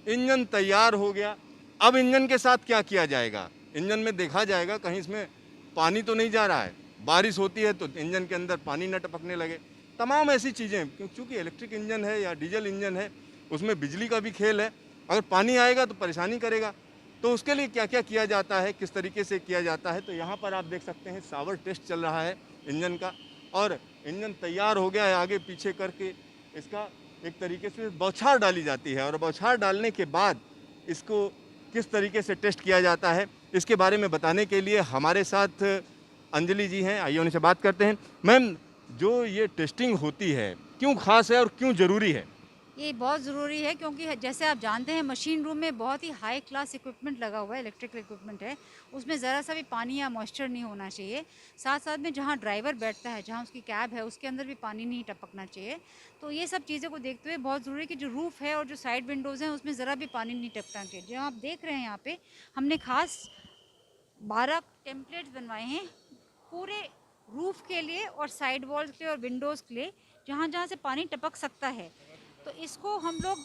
Engine तैयार हो गया। अब इंजन के साथ क्या किया जाएगा? इंजन में देखा जाएगा कहीं इसमें पानी तो नहीं जा रहा है। बारिश होती है तो इंजन के अंदर पानी न टपकने लगे। तमाम ऐसी चीज़ें, क्योंकि इलेक्ट्रिक इंजन है या डीजल इंजन है, उसमें बिजली का भी खेल है। अगर पानी आएगा तो परेशानी करेगा। तो उसके लिए क्या क्या किया जाता है, किस तरीके से किया जाता है, तो यहाँ पर आप देख सकते हैं शावर टेस्ट चल रहा है इंजन का। और इंजन तैयार हो गया है, आगे पीछे करके इसका एक तरीके से बौछार डाली जाती है। और बौछार डालने के बाद इसको किस तरीके से टेस्ट किया जाता है, इसके बारे में बताने के लिए हमारे साथ अंजलि जी हैं। आइए उनसे बात करते हैं। मैम, जो ये टेस्टिंग होती है क्यों खास है और क्यों ज़रूरी है? ये बहुत ज़रूरी है क्योंकि जैसे आप जानते हैं मशीन रूम में बहुत ही हाई क्लास इक्विपमेंट लगा हुआ है, इलेक्ट्रिकल इक्विपमेंट है। उसमें ज़रा सा भी पानी या मॉइस्चर नहीं होना चाहिए। साथ साथ में जहाँ ड्राइवर बैठता है, जहाँ उसकी कैब है, उसके अंदर भी पानी नहीं टपकना चाहिए। तो ये सब चीज़ों को देखते हुए बहुत ज़रूरी है कि जो रूफ़ है और जो साइड विंडोज़ हैं उसमें ज़रा भी पानी नहीं टपकना चाहिए। जो आप देख रहे हैं यहाँ पे, हमने खास 12 टेम्पलेट्स बनवाए हैं पूरे रूफ के लिए और साइड वॉल्स के लिए और विंडोज़ के लिए, जहाँ जहाँ से पानी टपक सकता है। तो इसको हम लोग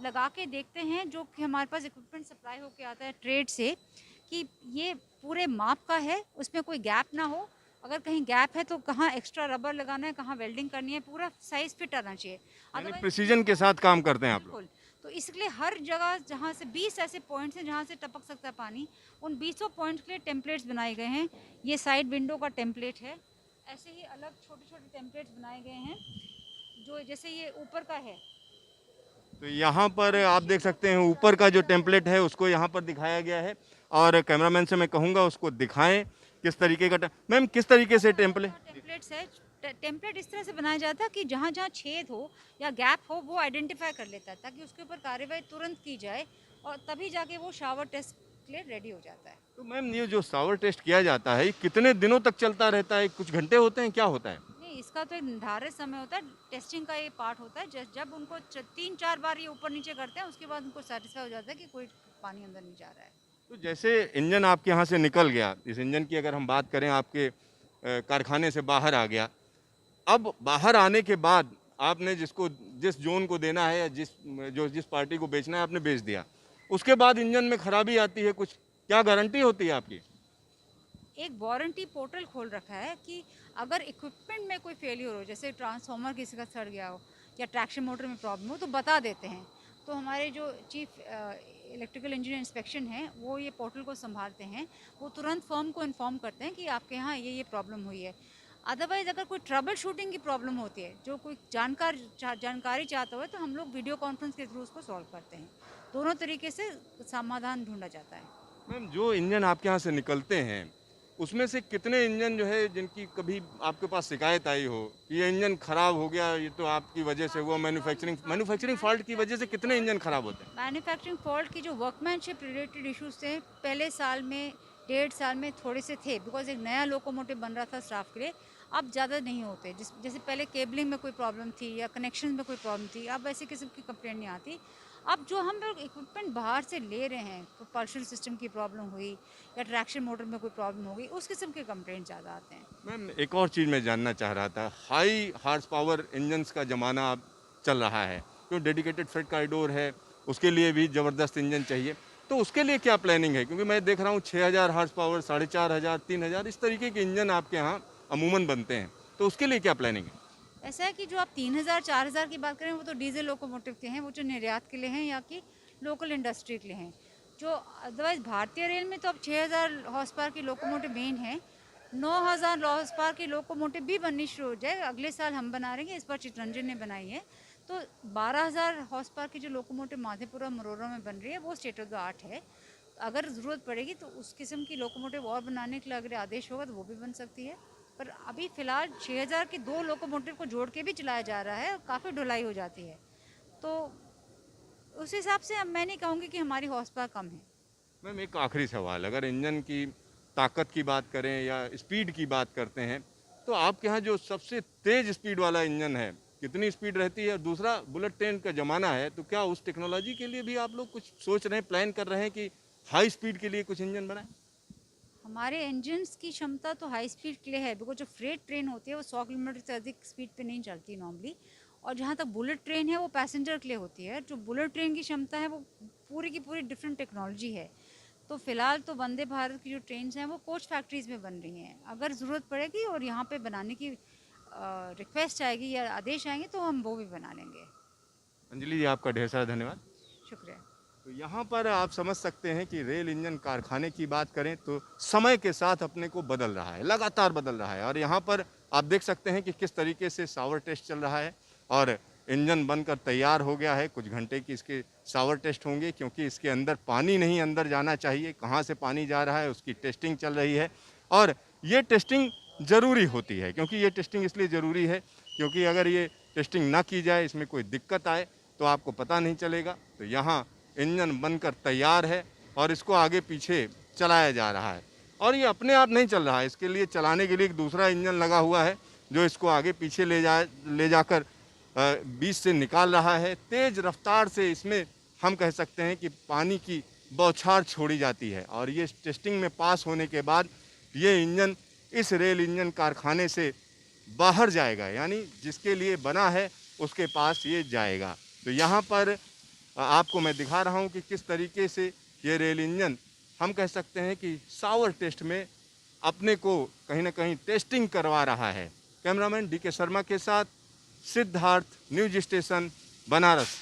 लगा के देखते हैं, जो कि हमारे पास इक्विपमेंट सप्लाई होके आता है ट्रेड से, कि ये पूरे माप का है, उसमें कोई गैप ना हो। अगर कहीं गैप है तो कहाँ एक्स्ट्रा रबर लगाना है, कहाँ वेल्डिंग करनी है, पूरा साइज फिट आना चाहिए। यानी अदरवाइज प्रिसीजन के साथ काम करते हैं आप लोग। बिल्कुल। तो इसलिए हर जगह जहाँ से 20 ऐसे पॉइंट्स हैं जहाँ से टपक सकता है पानी, उन 20 पॉइंट्स के लिए टेम्पलेट्स बनाए गए हैं। ये साइड विंडो का टेम्पलेट है। ऐसे ही अलग छोटे छोटे टेम्पलेट्स बनाए गए हैं, जो जैसे ये ऊपर का है। तो यहाँ पर आप देख सकते हैं ऊपर का जो टेम्पलेट है उसको यहाँ पर दिखाया गया है। और कैमरामैन से मैं कहूँगा उसको दिखाएं किस तरीके का मैम, किस तरीके से टेम्पलेट। टेम्पलेट्स है। टेम्पलेट इस तरह से बनाया जाता है कि जहाँ जहाँ छेद हो या गैप हो वो आइडेंटिफाई कर लेता है, ताकि उसके ऊपर कार्रवाई तुरंत की जाए और तभी जाके वो शावर टेस्ट के लिए रेडी हो जाता है। तो मैम, ये जो शावर टेस्ट किया जाता है ये कितने दिनों तक चलता रहता है? कुछ घंटे होते हैं, क्या होता है? नहीं, इसका तो एक निर्धारित समय होता है। टेस्टिंग का ये पार्ट होता है। जब उनको 3-4 बार ये ऊपर नीचे करते हैं, उसके बाद उनको सेटिस्फाई हो जाता है कि कोई पानी अंदर नहीं जा रहा है। तो जैसे इंजन आपके यहाँ से निकल गया, इस इंजन की अगर हम बात करें, आपके कारखाने से बाहर आ गया। अब बाहर आने के बाद आपने जिस जोन को देना है या जिस पार्टी को बेचना है आपने बेच दिया। उसके बाद इंजन में खराबी आती है कुछ, क्या गारंटी होती है आपकी? एक वारंटी पोर्टल खोल रखा है कि अगर इक्विपमेंट में कोई फेलियर हो, जैसे ट्रांसफार्मर किसी का सड़ गया हो या ट्रैक्शन मोटर में प्रॉब्लम हो, तो बता देते हैं। तो हमारे जो चीफ इलेक्ट्रिकल इंजीनियर इंस्पेक्शन है वो ये पोर्टल को संभालते हैं। वो तुरंत फर्म को इन्फॉर्म करते हैं कि आपके यहाँ ये प्रॉब्लम हुई है। अदरवाइज़ अगर कोई ट्रबल शूटिंग की प्रॉब्लम होती है, जो कोई जानकारी चाहता हो, तो हम लोग वीडियो कॉन्फ्रेंस के थ्रू उसको सॉल्व करते हैं। दोनों तरीके से समाधान ढूंढा जाता है। मैम, जो इंजन आपके यहाँ से निकलते हैं उसमें से कितने इंजन जो है जिनकी कभी आपके पास शिकायत आई हो कि ये इंजन खराब हो गया, ये तो आपकी वजह से हुआ, मैन्युफैक्चरिंग फॉल्ट की वजह से कितने इंजन खराब होते हैं? मैन्युफैक्चरिंग फॉल्ट की जो वर्कमैनशिप रिलेटेड इश्यूज थे, पहले साल में 1.5 साल में थोड़े से थे, बिकॉज एक नया लोकोमोटिव बन रहा था स्टाफ के लिए। अब ज़्यादा नहीं होते। जैसे पहले केबलिंग में कोई प्रॉब्लम थी या कनेक्शन में कोई प्रॉब्लम थी, अब ऐसी किस्म की कंप्लेंट नहीं आती। अब जो हम लोग इक्विपमेंट बाहर से ले रहे हैं, propulsion सिस्टम की प्रॉब्लम हुई या ट्रैक्शन मोटर में कोई प्रॉब्लम हो गई, उस किस्म के कंप्लेंट ज़्यादा आते हैं। मैम, एक और चीज़ मैं जानना चाह रहा था। हाई हार्स पावर इंजन्स का ज़माना अब चल रहा है, जो डेडिकेटेड फ्रेट कॉरिडोर है उसके लिए भी ज़बरदस्त इंजन चाहिए। तो उसके लिए क्या प्लानिंग है? क्योंकि मैं देख रहा हूँ 6000 हार्स पावर, 4500, 3000 इस तरीके के इंजन आपके यहाँ अमूमन बनते हैं। तो उसके लिए क्या प्लानिंग है? ऐसा है कि जो आप 3,000-4,000 की बात करें, वो तो डीजल लोकोमोटिव के हैं, वो जो निर्यात के लिए हैं या कि लोकल इंडस्ट्री के लिए हैं। जो अदरवाइज भारतीय रेल में तो अब 6,000 हॉर्स पावर की लोकोमोटिव मेन है। 9,000 हॉर्स पावर की लोकोमोटिव भी बननी शुरू हो जाए, अगले साल हम बना रहे हैं। इस बार चितरंजन ने बनाई है। तो 12,000 हॉर्स पावर की जो लोकोमोटिव माधेपुरा मरोरा में बन रही है, वो स्टेट ऑफ द आर्ट है। अगर ज़रूरत पड़ेगी तो उस किस्म की लोकोमोटिव और बनाने के लिए अगर आदेश होगा तो वो भी बन सकती है। पर अभी फ़िलहाल 6,000 की 2 लोकोमोटिव को जोड़ के भी चलाया जा रहा है और काफ़ी ढुलाई हो जाती है। तो उस हिसाब से अब मैं नहीं कहूँगी कि हमारी हॉर्स पावर कम है। मैम, एक आखिरी सवाल, अगर इंजन की ताकत की बात करें या स्पीड की बात करते हैं, तो आपके यहाँ जो सबसे तेज़ स्पीड वाला इंजन है कितनी स्पीड रहती है? और दूसरा, बुलेट ट्रेन का ज़माना है, तो क्या उस टेक्नोलॉजी के लिए भी आप लोग कुछ सोच रहे हैं, प्लान कर रहे हैं कि हाई स्पीड के लिए कुछ इंजन बनाएं? हमारे इंजन्स की क्षमता तो हाई स्पीड के लिए है, बिकॉज जो फ्रेट ट्रेन होती है वो 100 किलोमीटर से अधिक स्पीड पे नहीं चलती नॉर्मली। और जहाँ तक बुलेट ट्रेन है वो पैसेंजर के लिए होती है। जो बुलेट ट्रेन की क्षमता है वो पूरी की पूरी डिफरेंट टेक्नोलॉजी है। तो फ़िलहाल तो वंदे भारत की जो ट्रेन्स हैं वो कोच फैक्ट्रीज़ में बन रही हैं। अगर ज़रूरत पड़ेगी और यहाँ पे बनाने की रिक्वेस्ट आएगी या आदेश आएंगे तो हम वो भी बना लेंगे। अंजलि जी, आपका ढेर सारा धन्यवाद। शुक्रिया। तो यहाँ पर आप समझ सकते हैं कि रेल इंजन कारखाने की बात करें तो समय के साथ अपने को बदल रहा है, लगातार बदल रहा है। और यहाँ पर आप देख सकते हैं कि किस तरीके से सावर टेस्ट चल रहा है और इंजन बनकर तैयार हो गया है। कुछ घंटे की इसके सावर टेस्ट होंगे, क्योंकि इसके अंदर पानी नहीं अंदर जाना चाहिए, कहाँ से पानी जा रहा है उसकी टेस्टिंग चल रही है। और ये टेस्टिंग ज़रूरी होती है, क्योंकि ये टेस्टिंग इसलिए ज़रूरी है क्योंकि अगर ये टेस्टिंग ना की जाए, इसमें कोई दिक्कत आए तो आपको पता नहीं चलेगा। तो यहाँ इंजन बनकर तैयार है और इसको आगे पीछे चलाया जा रहा है। और ये अपने आप नहीं चल रहा है, इसके लिए चलाने के लिए एक दूसरा इंजन लगा हुआ है जो इसको आगे पीछे ले जाकर बीच से निकाल रहा है। तेज़ रफ्तार से इसमें हम कह सकते हैं कि पानी की बौछार छोड़ी जाती है और ये टेस्टिंग में पास होने के बाद ये इंजन इस रेल इंजन कारखाने से बाहर जाएगा, यानी जिसके लिए बना है उसके पास ये जाएगा। तो यहाँ पर आपको मैं दिखा रहा हूँ कि किस तरीके से ये रेल इंजन हम कह सकते हैं कि सावर टेस्ट में अपने को कहीं ना कहीं टेस्टिंग करवा रहा है। कैमरामैन DK शर्मा के साथ सिद्धार्थ, न्यूज स्टेशन, बनारस।